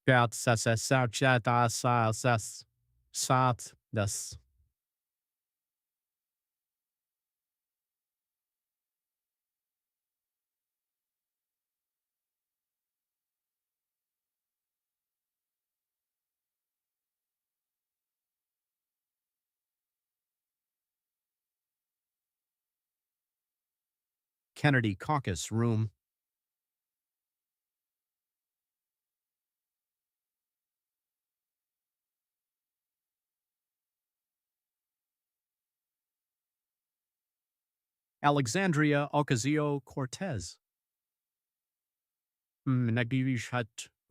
Pert das. Kennedy caucus room. Alexandria Ocasio-Cortez. Nagish had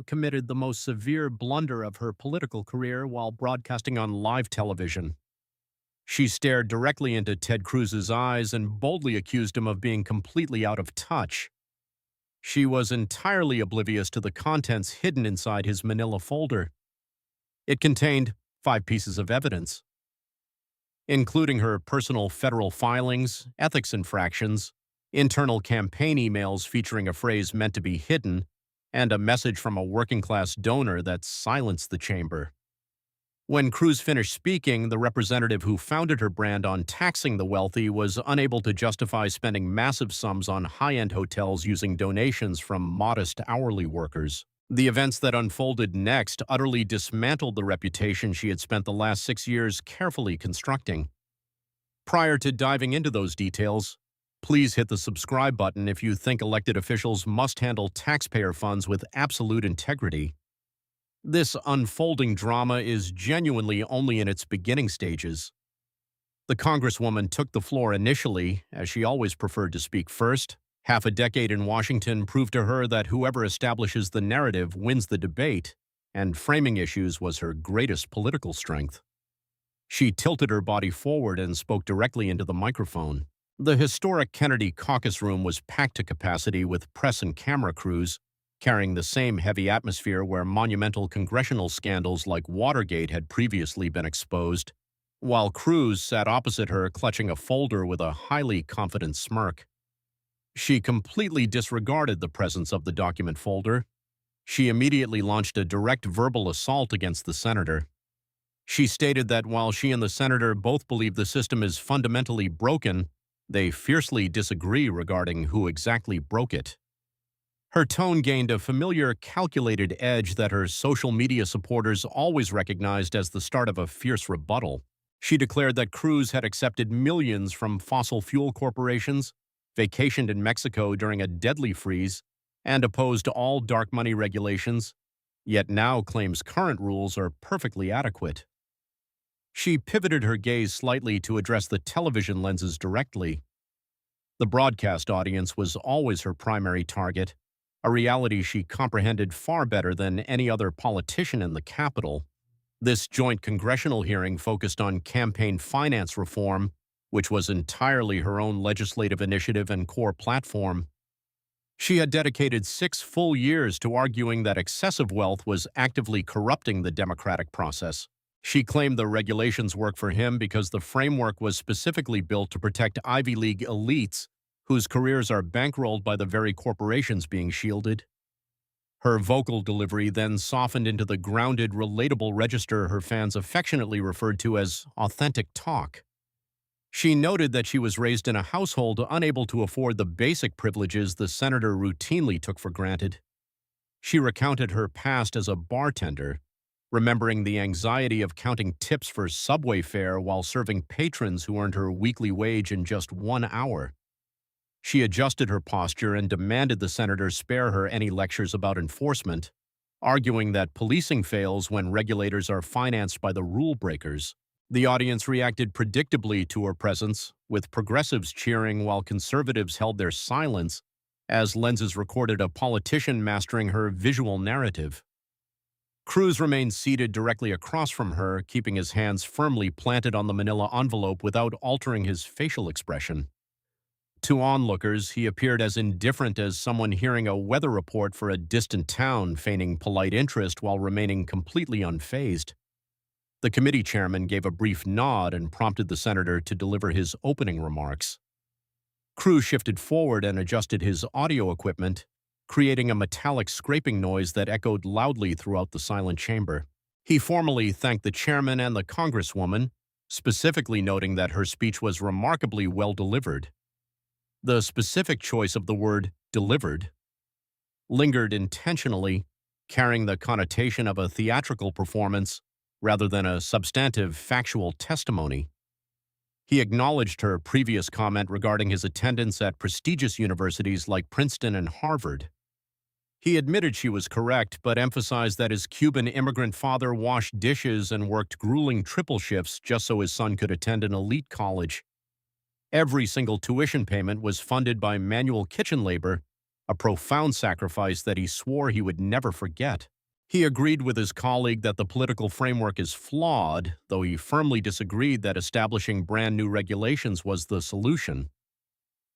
committed the most severe blunder of her political career while broadcasting on live television. She stared directly into Ted Cruz's eyes and boldly accused him of being completely out of touch. She was entirely oblivious to the contents hidden inside his manila folder. It contained 5 pieces of evidence, including her personal federal filings, ethics infractions, internal campaign emails featuring a phrase meant to be hidden, and a message from a working-class donor that silenced the chamber. When Cruz finished speaking, the representative who founded her brand on taxing the wealthy was unable to justify spending massive sums on high-end hotels using donations from modest hourly workers. The events that unfolded next utterly dismantled the reputation she had spent the last 6 years carefully constructing. Prior to diving into those details, please hit the subscribe button if you think elected officials must handle taxpayer funds with absolute integrity. This unfolding drama is genuinely only in its beginning stages. The Congresswoman took the floor initially, as she always preferred to speak first. Half a decade in Washington proved to her that whoever establishes the narrative wins the debate, and framing issues was her greatest political strength. She tilted her body forward and spoke directly into the microphone. The historic Kennedy caucus room was packed to capacity with press and camera crews, carrying the same heavy atmosphere where monumental congressional scandals like Watergate had previously been exposed, while Cruz sat opposite her clutching a folder with a highly confident smirk. She completely disregarded the presence of the document folder. She immediately launched a direct verbal assault against the senator. She stated that while she and the senator both believe the system is fundamentally broken, they fiercely disagree regarding who exactly broke it. Her tone gained a familiar, calculated edge that her social media supporters always recognized as the start of a fierce rebuttal. She declared that Cruz had accepted millions from fossil fuel corporations, vacationed in Mexico during a deadly freeze, and opposed all dark money regulations, yet now claims current rules are perfectly adequate. She pivoted her gaze slightly to address the television lenses directly. The broadcast audience was always her primary target, a reality she comprehended far better than any other politician in the Capitol. This joint congressional hearing focused on campaign finance reform, which was entirely her own legislative initiative and core platform. She had dedicated 6 full years to arguing that excessive wealth was actively corrupting the democratic process. She claimed the regulations work for him because the framework was specifically built to protect Ivy League elites whose careers are bankrolled by the very corporations being shielded. Her vocal delivery then softened into the grounded, relatable register her fans affectionately referred to as authentic talk. She noted that she was raised in a household unable to afford the basic privileges the senator routinely took for granted. She recounted her past as a bartender, remembering the anxiety of counting tips for subway fare while serving patrons who earned her weekly wage in just 1 hour. She adjusted her posture and demanded the senator spare her any lectures about enforcement, arguing that policing fails when regulators are financed by the rule breakers. The audience reacted predictably to her presence, with progressives cheering while conservatives held their silence as lenses recorded a politician mastering her visual narrative. Cruz remained seated directly across from her, keeping his hands firmly planted on the manila envelope without altering his facial expression. To onlookers, he appeared as indifferent as someone hearing a weather report for a distant town, feigning polite interest while remaining completely unfazed. The committee chairman gave a brief nod and prompted the senator to deliver his opening remarks. Cruz shifted forward and adjusted his audio equipment, creating a metallic scraping noise that echoed loudly throughout the silent chamber. He formally thanked the chairman and the congresswoman, specifically noting that her speech was remarkably well delivered. The specific choice of the word delivered lingered intentionally, carrying the connotation of a theatrical performance rather than a substantive factual testimony. He acknowledged her previous comment regarding his attendance at prestigious universities like Princeton and Harvard. He admitted she was correct, but emphasized that his Cuban immigrant father washed dishes and worked grueling triple shifts just so his son could attend an elite college. Every single tuition payment was funded by manual kitchen labor, a profound sacrifice that he swore he would never forget. He agreed with his colleague that the political framework is flawed, though he firmly disagreed that establishing brand new regulations was the solution.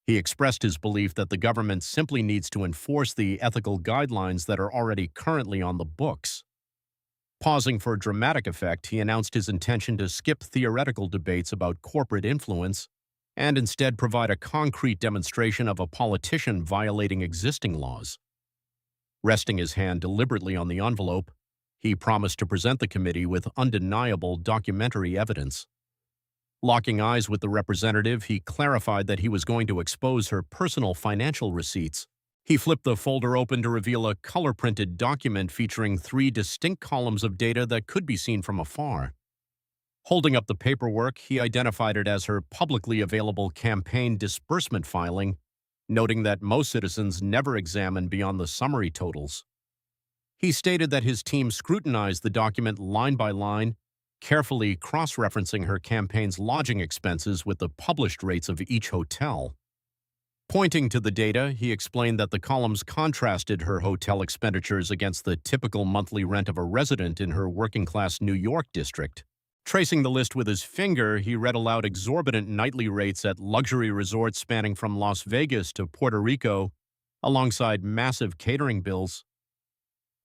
He expressed his belief that the government simply needs to enforce the ethical guidelines that are already currently on the books. Pausing for dramatic effect, he announced his intention to skip theoretical debates about corporate influence and instead provide a concrete demonstration of a politician violating existing laws. Resting his hand deliberately on the envelope, he promised to present the committee with undeniable documentary evidence. Locking eyes with the representative, he clarified that he was going to expose her personal financial receipts. He flipped the folder open to reveal a color-printed document featuring 3 distinct columns of data that could be seen from afar. Holding up the paperwork, he identified it as her publicly available campaign disbursement filing, noting that most citizens never examine beyond the summary totals. He stated that his team scrutinized the document line by line, carefully cross-referencing her campaign's lodging expenses with the published rates of each hotel. Pointing to the data, he explained that the columns contrasted her hotel expenditures against the typical monthly rent of a resident in her working-class New York district. Tracing the list with his finger, he read aloud exorbitant nightly rates at luxury resorts spanning from Las Vegas to Puerto Rico, alongside massive catering bills.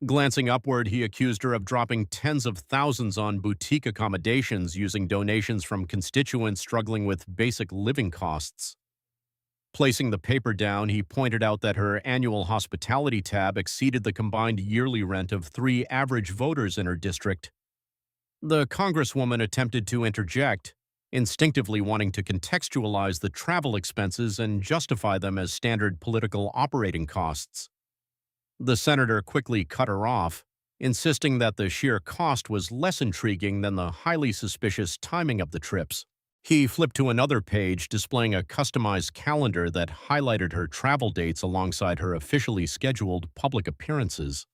Glancing upward, he accused her of dropping tens of thousands on boutique accommodations using donations from constituents struggling with basic living costs. Placing the paper down, he pointed out that her annual hospitality tab exceeded the combined yearly rent of 3 average voters in her district. The congresswoman attempted to interject, instinctively wanting to contextualize the travel expenses and justify them as standard political operating costs. The senator quickly cut her off, insisting that the sheer cost was less intriguing than the highly suspicious timing of the trips. He flipped to another page displaying a customized calendar that highlighted her travel dates alongside her officially scheduled public appearances.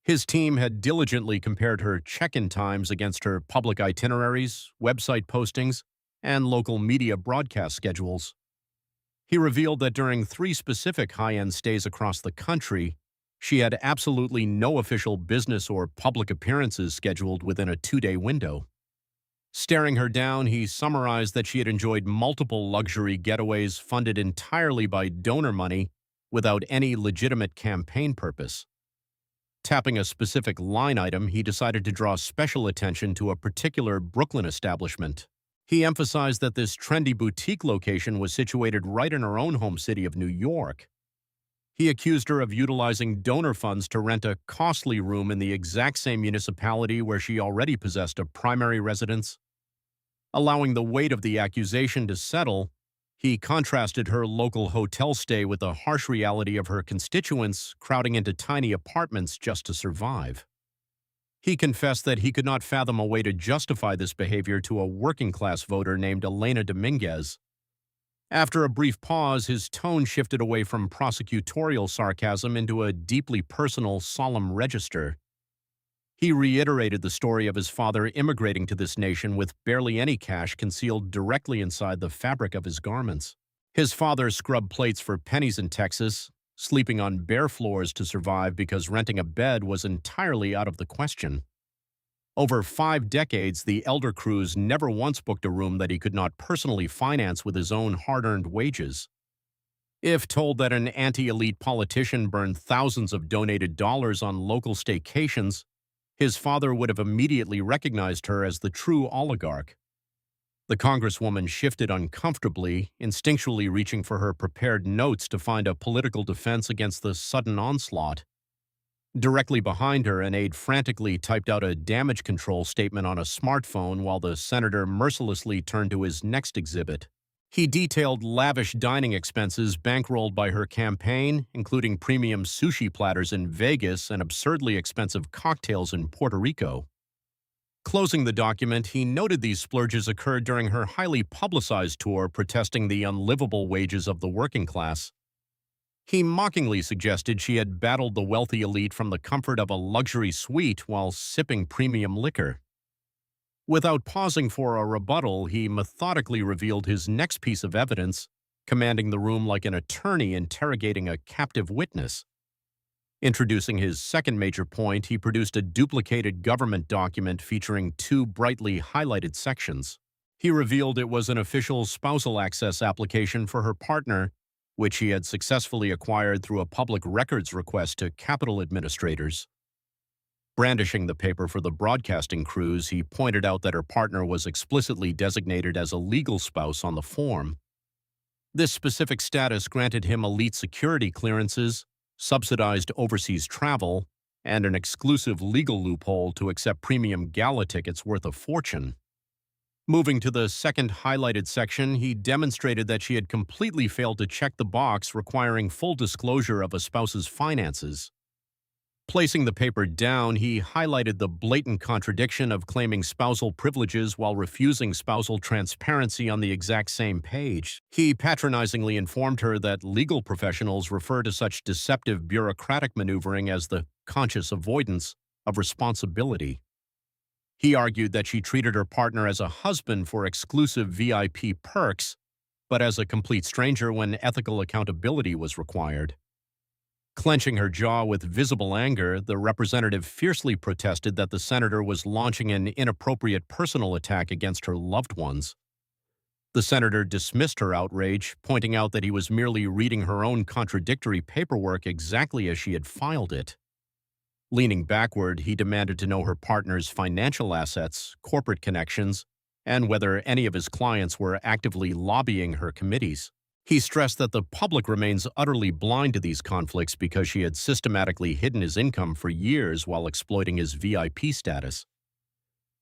His team had diligently compared her check-in times against her public itineraries, website postings, and local media broadcast schedules. He revealed that during 3 specific high-end stays across the country, she had absolutely no official business or public appearances scheduled within a 2-day window. Staring her down, he summarized that she had enjoyed multiple luxury getaways funded entirely by donor money without any legitimate campaign purpose. Tapping a specific line item, he decided to draw special attention to a particular Brooklyn establishment. He emphasized that this trendy boutique location was situated right in her own home city of New York. He accused her of utilizing donor funds to rent a costly room in the exact same municipality where she already possessed a primary residence. Allowing the weight of the accusation to settle, he contrasted her local hotel stay with the harsh reality of her constituents crowding into tiny apartments just to survive. He confessed that he could not fathom a way to justify this behavior to a working-class voter named Elena Dominguez. After a brief pause, his tone shifted away from prosecutorial sarcasm into a deeply personal, solemn register. He reiterated the story of his father immigrating to this nation with barely any cash concealed directly inside the fabric of his garments. His father scrubbed plates for pennies in Texas, sleeping on bare floors to survive because renting a bed was entirely out of the question. Over 5 decades, the elder Cruz never once booked a room that he could not personally finance with his own hard-earned wages. If told that an anti-elite politician burned thousands of donated dollars on local staycations, his father would have immediately recognized her as the true oligarch. The Congresswoman shifted uncomfortably, instinctually reaching for her prepared notes to find a political defense against the sudden onslaught. Directly behind her, an aide frantically typed out a damage control statement on a smartphone while the senator mercilessly turned to his next exhibit. He detailed lavish dining expenses bankrolled by her campaign, including premium sushi platters in Vegas and absurdly expensive cocktails in Puerto Rico. Closing the document, he noted these splurges occurred during her highly publicized tour protesting the unlivable wages of the working class. He mockingly suggested she had battled the wealthy elite from the comfort of a luxury suite while sipping premium liquor. Without pausing for a rebuttal, he methodically revealed his next piece of evidence, commanding the room like an attorney interrogating a captive witness. Introducing his second major point, he produced a duplicated government document featuring two brightly highlighted sections. He revealed it was an official spousal access application for her partner, which he had successfully acquired through a public records request to Capitol administrators. Brandishing the paper for the broadcasting crews, he pointed out that her partner was explicitly designated as a legal spouse on the form. This specific status granted him elite security clearances, subsidized overseas travel, and an exclusive legal loophole to accept premium gala tickets worth a fortune. Moving to the second highlighted section, he demonstrated that she had completely failed to check the box requiring full disclosure of a spouse's finances. Placing the paper down, he highlighted the blatant contradiction of claiming spousal privileges while refusing spousal transparency on the exact same page. He patronizingly informed her that legal professionals refer to such deceptive bureaucratic maneuvering as the conscious avoidance of responsibility. He argued that she treated her partner as a husband for exclusive VIP perks, but as a complete stranger when ethical accountability was required. Clenching her jaw with visible anger, the representative fiercely protested that the senator was launching an inappropriate personal attack against her loved ones. The senator dismissed her outrage, pointing out that he was merely reading her own contradictory paperwork exactly as she had filed it. Leaning backward, he demanded to know her partner's financial assets, corporate connections, and whether any of his clients were actively lobbying her committees. He stressed that the public remains utterly blind to these conflicts because she had systematically hidden his income for years while exploiting his VIP status.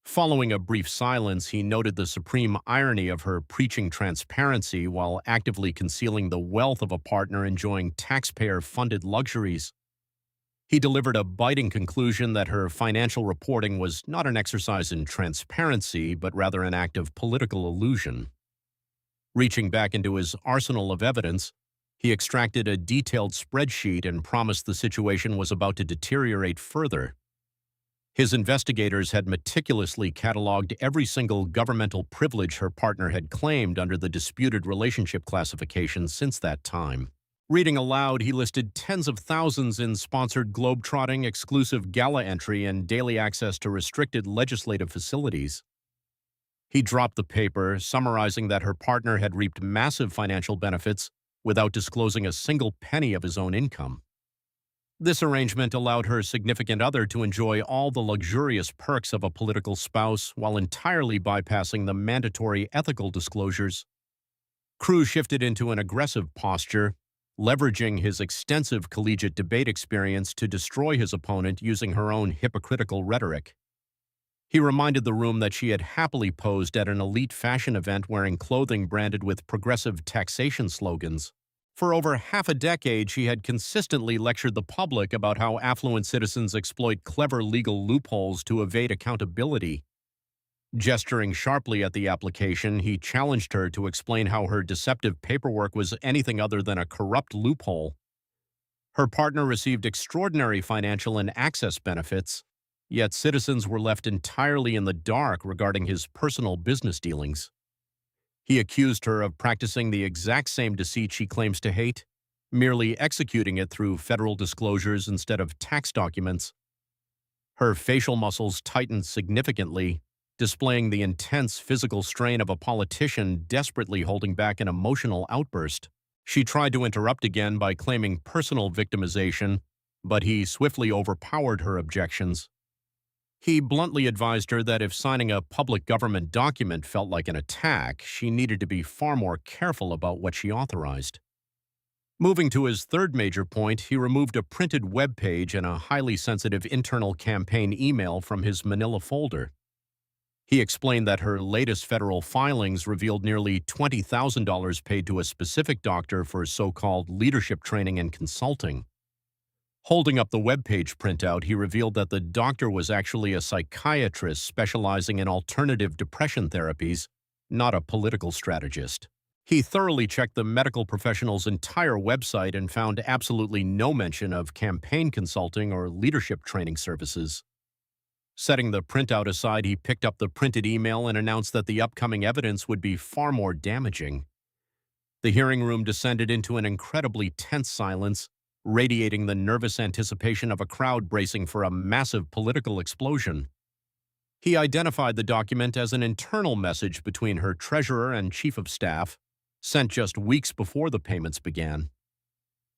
Following a brief silence, he noted the supreme irony of her preaching transparency while actively concealing the wealth of a partner enjoying taxpayer-funded luxuries. He delivered a biting conclusion that her financial reporting was not an exercise in transparency, but rather an act of political illusion. Reaching back into his arsenal of evidence, he extracted a detailed spreadsheet and promised the situation was about to deteriorate further. His investigators had meticulously cataloged every single governmental privilege her partner had claimed under the disputed relationship classification since that time. Reading aloud, he listed tens of thousands in sponsored globetrotting, exclusive gala entry, and daily access to restricted legislative facilities. He dropped the paper, summarizing that her partner had reaped massive financial benefits without disclosing a single penny of his own income. This arrangement allowed her significant other to enjoy all the luxurious perks of a political spouse while entirely bypassing the mandatory ethical disclosures. Cruz shifted into an aggressive posture, leveraging his extensive collegiate debate experience to destroy his opponent using her own hypocritical rhetoric. He reminded the room that she had happily posed at an elite fashion event wearing clothing branded with progressive taxation slogans. For over half a decade, she had consistently lectured the public about how affluent citizens exploit clever legal loopholes to evade accountability. Gesturing sharply at the application, he challenged her to explain how her deceptive paperwork was anything other than a corrupt loophole. Her partner received extraordinary financial and access benefits, yet citizens were left entirely in the dark regarding his personal business dealings. He accused her of practicing the exact same deceit she claims to hate, merely executing it through federal disclosures instead of tax documents. Her facial muscles tightened significantly, displaying the intense physical strain of a politician desperately holding back an emotional outburst. She tried to interrupt again by claiming personal victimization, but he swiftly overpowered her objections. He bluntly advised her that if signing a public government document felt like an attack, she needed to be far more careful about what she authorized. Moving to his third major point, he removed a printed web page and a highly sensitive internal campaign email from his manila folder. He explained that her latest federal filings revealed nearly $20,000 paid to a specific doctor for so-called leadership training and consulting. Holding up the webpage printout, he revealed that the doctor was actually a psychiatrist specializing in alternative depression therapies, not a political strategist. He thoroughly checked the medical professional's entire website and found absolutely no mention of campaign consulting or leadership training services. Setting the printout aside, he picked up the printed email and announced that the upcoming evidence would be far more damaging. The hearing room descended into an incredibly tense silence, radiating the nervous anticipation of a crowd bracing for a massive political explosion. He identified the document as an internal message between her treasurer and chief of staff, sent just weeks before the payments began.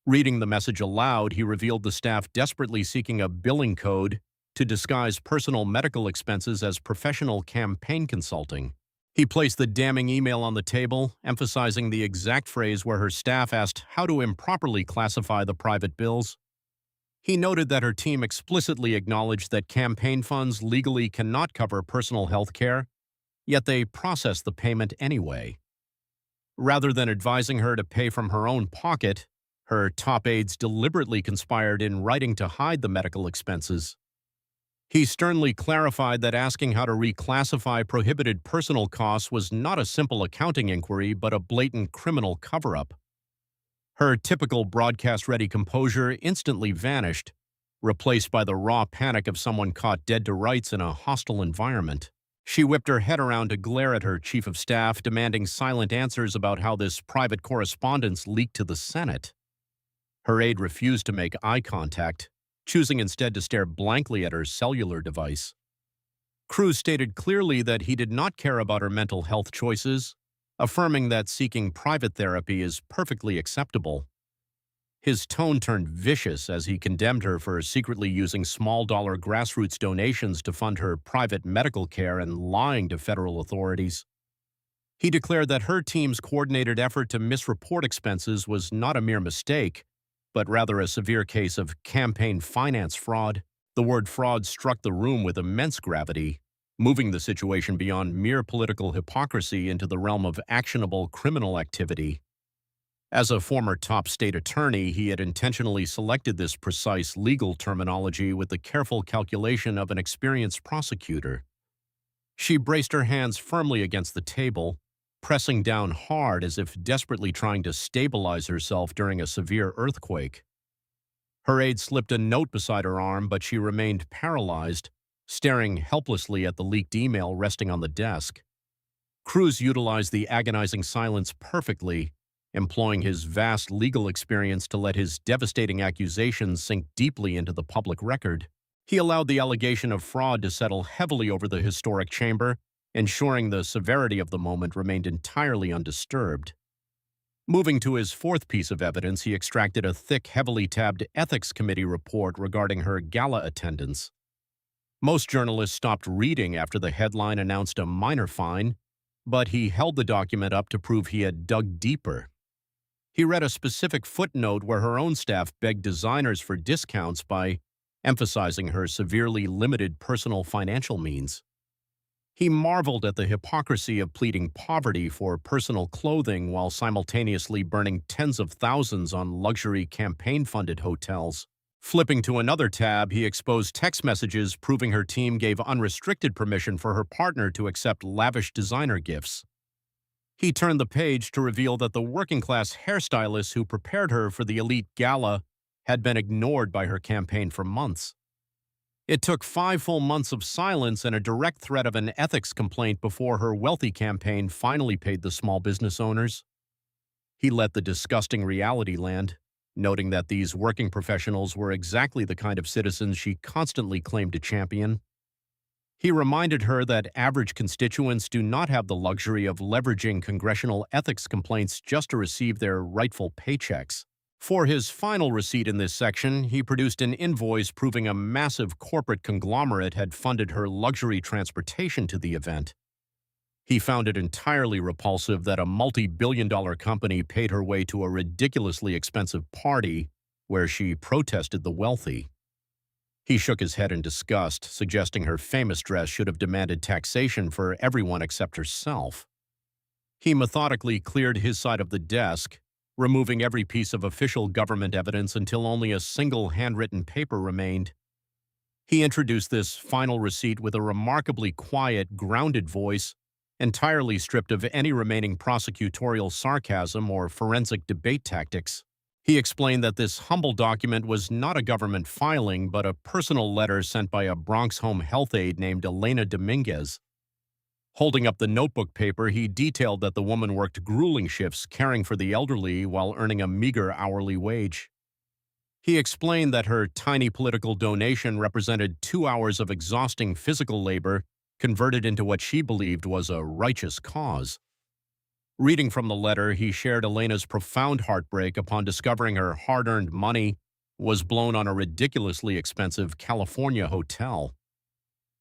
Reading the message aloud, he revealed the staff desperately seeking a billing code to disguise personal medical expenses as professional campaign consulting. He placed the damning email on the table, emphasizing the exact phrase where her staff asked how to improperly classify the private bills. He noted that her team explicitly acknowledged that campaign funds legally cannot cover personal health care, yet they processed the payment anyway. Rather than advising her to pay from her own pocket, her top aides deliberately conspired in writing to hide the medical expenses. He sternly clarified that asking how to reclassify prohibited personal costs was not a simple accounting inquiry but a blatant criminal cover-up. Her typical broadcast-ready composure instantly vanished, replaced by the raw panic of someone caught dead to rights in a hostile environment. She whipped her head around to glare at her chief of staff, demanding silent answers about how this private correspondence leaked to the Senate. Her aide refused to make eye contact, choosing instead to stare blankly at her cellular device. Cruz stated clearly that he did not care about her mental health choices, affirming that seeking private therapy is perfectly acceptable. His tone turned vicious as he condemned her for secretly using small-dollar grassroots donations to fund her private medical care and lying to federal authorities. He declared that her team's coordinated effort to misreport expenses was not a mere mistake, but rather a severe case of campaign finance fraud. The word fraud struck the room with immense gravity, moving the situation beyond mere political hypocrisy into the realm of actionable criminal activity. As a former top state attorney, he had intentionally selected this precise legal terminology with the careful calculation of an experienced prosecutor. She braced her hands firmly against the table, pressing down hard as if desperately trying to stabilize herself during a severe earthquake. Her aide slipped a note beside her arm, but she remained paralyzed, staring helplessly at the leaked email resting on the desk. Cruz utilized the agonizing silence perfectly, employing his vast legal experience to let his devastating accusations sink deeply into the public record. He allowed the allegation of fraud to settle heavily over the historic chamber, ensuring the severity of the moment remained entirely undisturbed. Moving to his fourth piece of evidence, he extracted a thick, heavily tabbed ethics committee report regarding her gala attendance. Most journalists stopped reading after the headline announced a minor fine, but he held the document up to prove he had dug deeper. He read a specific footnote where her own staff begged designers for discounts by emphasizing her severely limited personal financial means. He marveled at the hypocrisy of pleading poverty for personal clothing while simultaneously burning tens of thousands on luxury campaign-funded hotels. Flipping to another tab, he exposed text messages proving her team gave unrestricted permission for her partner to accept lavish designer gifts. He turned the page to reveal that the working-class hairstylist who prepared her for the elite gala had been ignored by her campaign for months. It took 5 full months of silence and a direct threat of an ethics complaint before her wealthy campaign finally paid the small business owners. He let the disgusting reality land, noting that these working professionals were exactly the kind of citizens she constantly claimed to champion. He reminded her that average constituents do not have the luxury of leveraging congressional ethics complaints just to receive their rightful paychecks. For his final receipt in this section, he produced an invoice proving a massive corporate conglomerate had funded her luxury transportation to the event. He found it entirely repulsive that a multi-billion-dollar company paid her way to a ridiculously expensive party where she protested the wealthy. He shook his head in disgust, suggesting her famous dress should have demanded taxation for everyone except herself. He methodically cleared his side of the desk, removing every piece of official government evidence until only a single handwritten paper remained. He introduced this final receipt with a remarkably quiet, grounded voice, entirely stripped of any remaining prosecutorial sarcasm or forensic debate tactics. He explained that this humble document was not a government filing, but a personal letter sent by a Bronx home health aide named Elena Dominguez. Holding up the notebook paper, he detailed that the woman worked grueling shifts caring for the elderly while earning a meager hourly wage. He explained that her tiny political donation represented 2 hours of exhausting physical labor converted into what she believed was a righteous cause. Reading from the letter, he shared Elena's profound heartbreak upon discovering her hard-earned money was blown on a ridiculously expensive California hotel.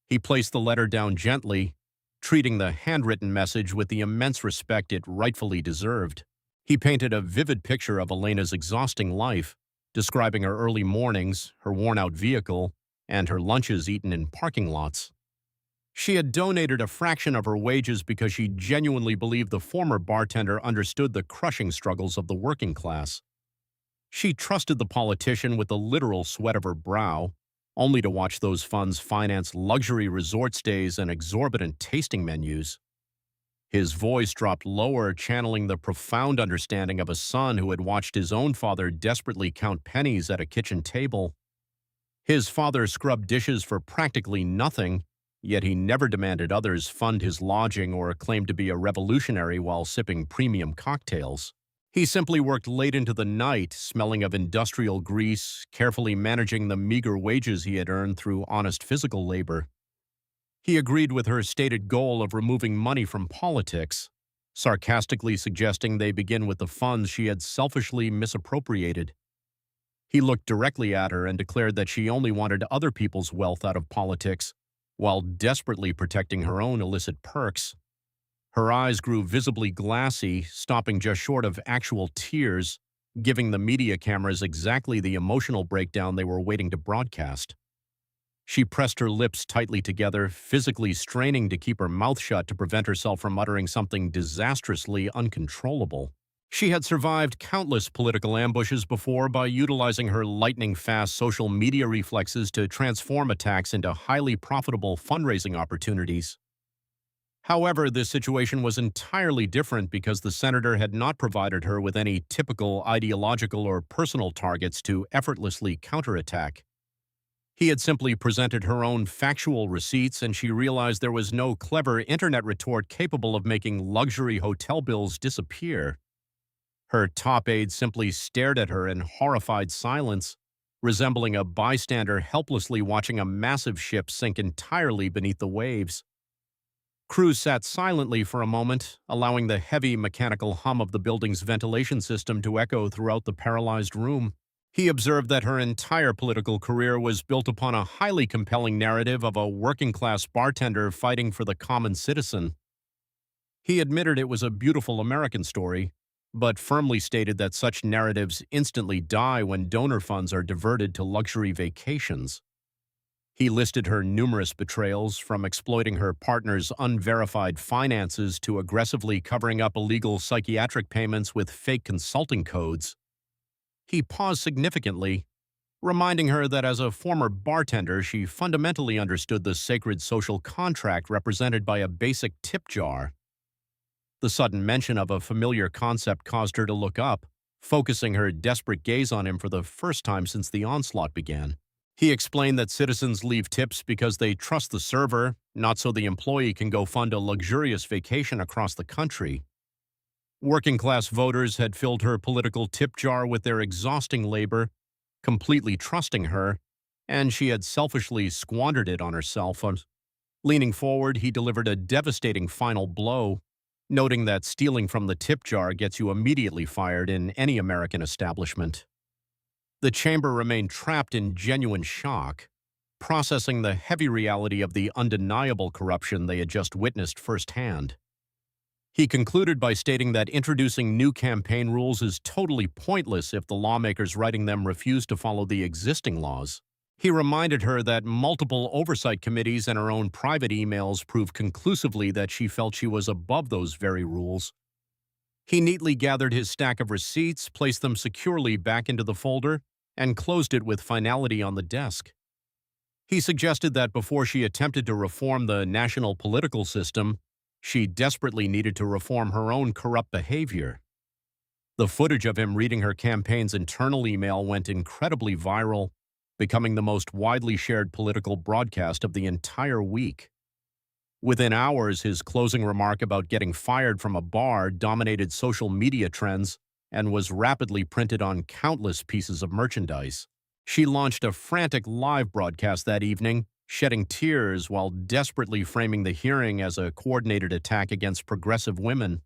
He placed the letter down gently, treating the handwritten message with the immense respect it rightfully deserved. He painted a vivid picture of Elena's exhausting life, describing her early mornings, her worn-out vehicle, and her lunches eaten in parking lots. She had donated a fraction of her wages because she genuinely believed the former bartender understood the crushing struggles of the working class. She trusted the politician with the literal sweat of her brow, only to watch those funds finance luxury resort stays and exorbitant tasting menus. His voice dropped lower, channeling the profound understanding of a son who had watched his own father desperately count pennies at a kitchen table. His father scrubbed dishes for practically nothing, yet he never demanded others fund his lodging or claimed to be a revolutionary while sipping premium cocktails. He simply worked late into the night, smelling of industrial grease, carefully managing the meager wages he had earned through honest physical labor. He agreed with her stated goal of removing money from politics, sarcastically suggesting they begin with the funds she had selfishly misappropriated. He looked directly at her and declared that she only wanted other people's wealth out of politics, while desperately protecting her own illicit perks. Her eyes grew visibly glassy, stopping just short of actual tears, giving the media cameras exactly the emotional breakdown they were waiting to broadcast. She pressed her lips tightly together, physically straining to keep her mouth shut to prevent herself from uttering something disastrously uncontrollable. She had survived countless political ambushes before by utilizing her lightning-fast social media reflexes to transform attacks into highly profitable fundraising opportunities. However, this situation was entirely different because the senator had not provided her with any typical ideological or personal targets to effortlessly counterattack. He had simply presented her own factual receipts, and she realized there was no clever internet retort capable of making luxury hotel bills disappear. Her top aide simply stared at her in horrified silence, resembling a bystander helplessly watching a massive ship sink entirely beneath the waves. Cruz sat silently for a moment, allowing the heavy mechanical hum of the building's ventilation system to echo throughout the paralyzed room. He observed that her entire political career was built upon a highly compelling narrative of a working-class bartender fighting for the common citizen. He admitted it was a beautiful American story, but firmly stated that such narratives instantly die when donor funds are diverted to luxury vacations. He listed her numerous betrayals, from exploiting her partner's unverified finances to aggressively covering up illegal psychiatric payments with fake consulting codes. He paused significantly, reminding her that as a former bartender, she fundamentally understood the sacred social contract represented by a basic tip jar. The sudden mention of a familiar concept caused her to look up, focusing her desperate gaze on him for the first time since the onslaught began. He explained that citizens leave tips because they trust the server, not so the employee can go fund a luxurious vacation across the country. Working-class voters had filled her political tip jar with their exhausting labor, completely trusting her, and she had selfishly squandered it on herself. Leaning forward, he delivered a devastating final blow, noting that stealing from the tip jar gets you immediately fired in any American establishment. The chamber remained trapped in genuine shock, processing the heavy reality of the undeniable corruption they had just witnessed firsthand. He concluded by stating that introducing new campaign rules is totally pointless if the lawmakers writing them refuse to follow the existing laws. He reminded her that multiple oversight committees and her own private emails proved conclusively that she felt she was above those very rules. He neatly gathered his stack of receipts, placed them securely back into the folder, and closed it with finality on the desk. He suggested that before she attempted to reform the national political system, she desperately needed to reform her own corrupt behavior. The footage of him reading her campaign's internal email went incredibly viral, becoming the most widely shared political broadcast of the entire week. Within hours, his closing remark about getting fired from a bar dominated social media trends and was rapidly printed on countless pieces of merchandise. She launched a frantic live broadcast that evening, shedding tears while desperately framing the hearing as a coordinated attack against progressive women.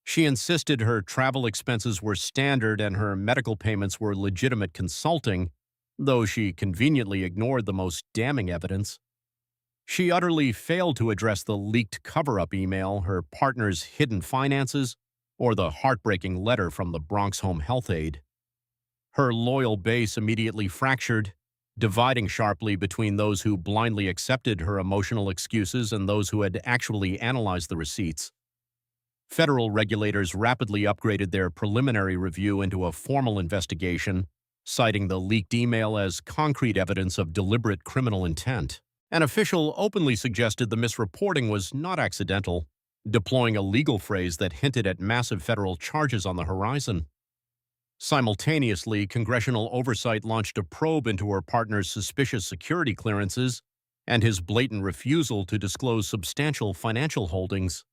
She insisted her travel expenses were standard and her medical payments were legitimate consulting, though she conveniently ignored the most damning evidence. She utterly failed to address the leaked cover-up email, her partner's hidden finances, or the heartbreaking letter from the Bronx Home Health Aide. Her loyal base immediately fractured, dividing sharply between those who blindly accepted her emotional excuses and those who had actually analyzed the receipts. Federal regulators rapidly upgraded their preliminary review into a formal investigation, citing the leaked email as concrete evidence of deliberate criminal intent. An official openly suggested the misreporting was not accidental, deploying a legal phrase that hinted at massive federal charges on the horizon. Simultaneously, congressional oversight launched a probe into her partner's suspicious security clearances and his blatant refusal to disclose substantial financial holdings.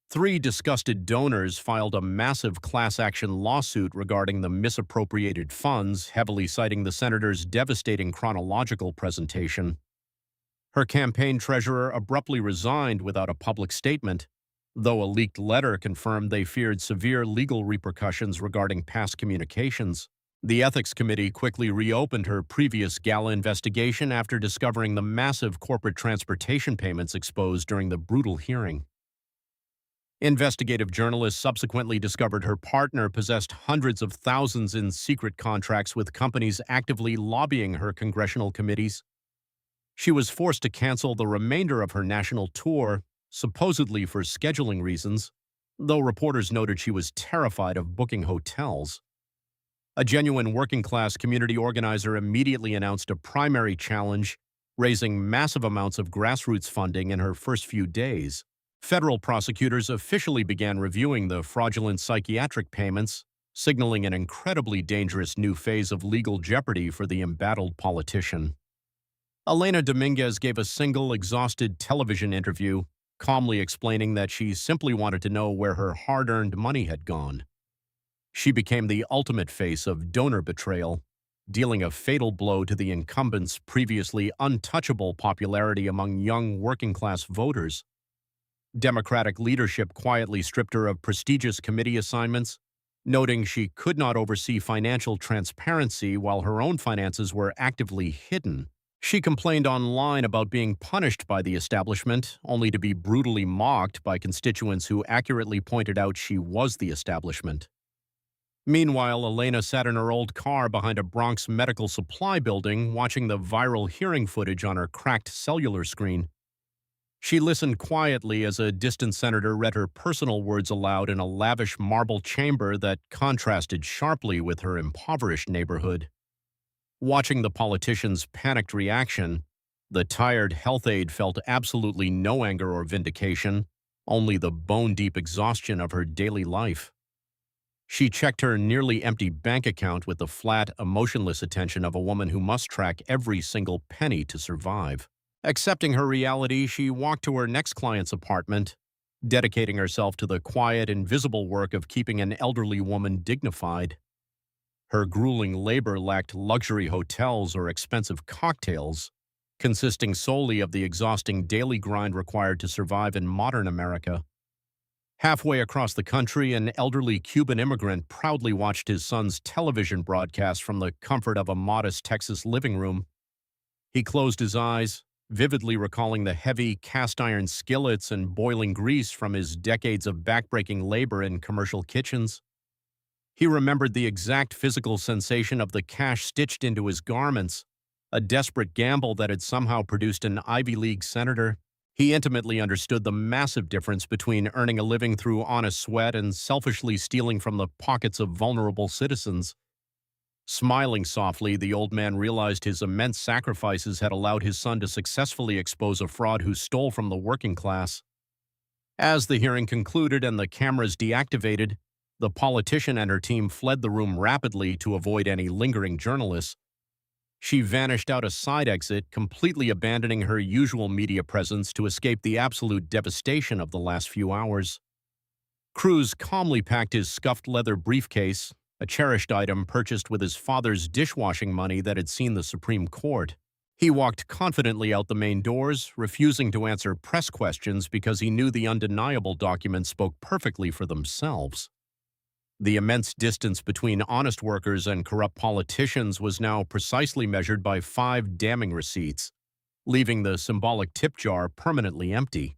3 disgusted donors filed a massive class-action lawsuit regarding the misappropriated funds, heavily citing the senator's devastating chronological presentation. Her campaign treasurer abruptly resigned without a public statement, though a leaked letter confirmed they feared severe legal repercussions regarding past communications. The Ethics Committee quickly reopened her previous gala investigation after discovering the massive corporate transportation payments exposed during the brutal hearing. Investigative journalists subsequently discovered her partner possessed hundreds of thousands in secret contracts with companies actively lobbying her congressional committees. She was forced to cancel the remainder of her national tour, supposedly for scheduling reasons, though reporters noted she was terrified of booking hotels. A genuine working-class community organizer immediately announced a primary challenge, raising massive amounts of grassroots funding in her first few days. Federal prosecutors officially began reviewing the fraudulent psychiatric payments, signaling an incredibly dangerous new phase of legal jeopardy for the embattled politician. Elena Dominguez gave a single, exhausted television interview, calmly explaining that she simply wanted to know where her hard-earned money had gone. She became the ultimate face of donor betrayal, dealing a fatal blow to the incumbent's previously untouchable popularity among young working-class voters. Democratic leadership quietly stripped her of prestigious committee assignments, noting she could not oversee financial transparency while her own finances were actively hidden. She complained online about being punished by the establishment, only to be brutally mocked by constituents who accurately pointed out she was the establishment. Meanwhile, Elena sat in her old car behind a Bronx medical supply building, watching the viral hearing footage on her cracked cellular screen. She listened quietly as a distant senator read her personal words aloud in a lavish marble chamber that contrasted sharply with her impoverished neighborhood. Watching the politician's panicked reaction, the tired health aide felt absolutely no anger or vindication, only the bone-deep exhaustion of her daily life. She checked her nearly empty bank account with the flat, emotionless attention of a woman who must track every single penny to survive. Accepting her reality, she walked to her next client's apartment, dedicating herself to the quiet, invisible work of keeping an elderly woman dignified. Her grueling labor lacked luxury hotels or expensive cocktails, consisting solely of the exhausting daily grind required to survive in modern America. Halfway across the country, an elderly Cuban immigrant proudly watched his son's television broadcast from the comfort of a modest Texas living room. He closed his eyes, vividly recalling the heavy cast-iron skillets and boiling grease from his decades of backbreaking labor in commercial kitchens. He remembered the exact physical sensation of the cash stitched into his garments, a desperate gamble that had somehow produced an Ivy League senator. He intimately understood the massive difference between earning a living through honest sweat and selfishly stealing from the pockets of vulnerable citizens. Smiling softly, the old man realized his immense sacrifices had allowed his son to successfully expose a fraud who stole from the working class. As the hearing concluded and the cameras deactivated, the politician and her team fled the room rapidly to avoid any lingering journalists. She vanished out a side exit, completely abandoning her usual media presence to escape the absolute devastation of the last few hours. Cruz calmly packed his scuffed leather briefcase, a cherished item purchased with his father's dishwashing money that had seen the Supreme Court. He walked confidently out the main doors, refusing to answer press questions because he knew the undeniable documents spoke perfectly for themselves. The immense distance between honest workers and corrupt politicians was now precisely measured by 5 damning receipts, leaving the symbolic tip jar permanently empty.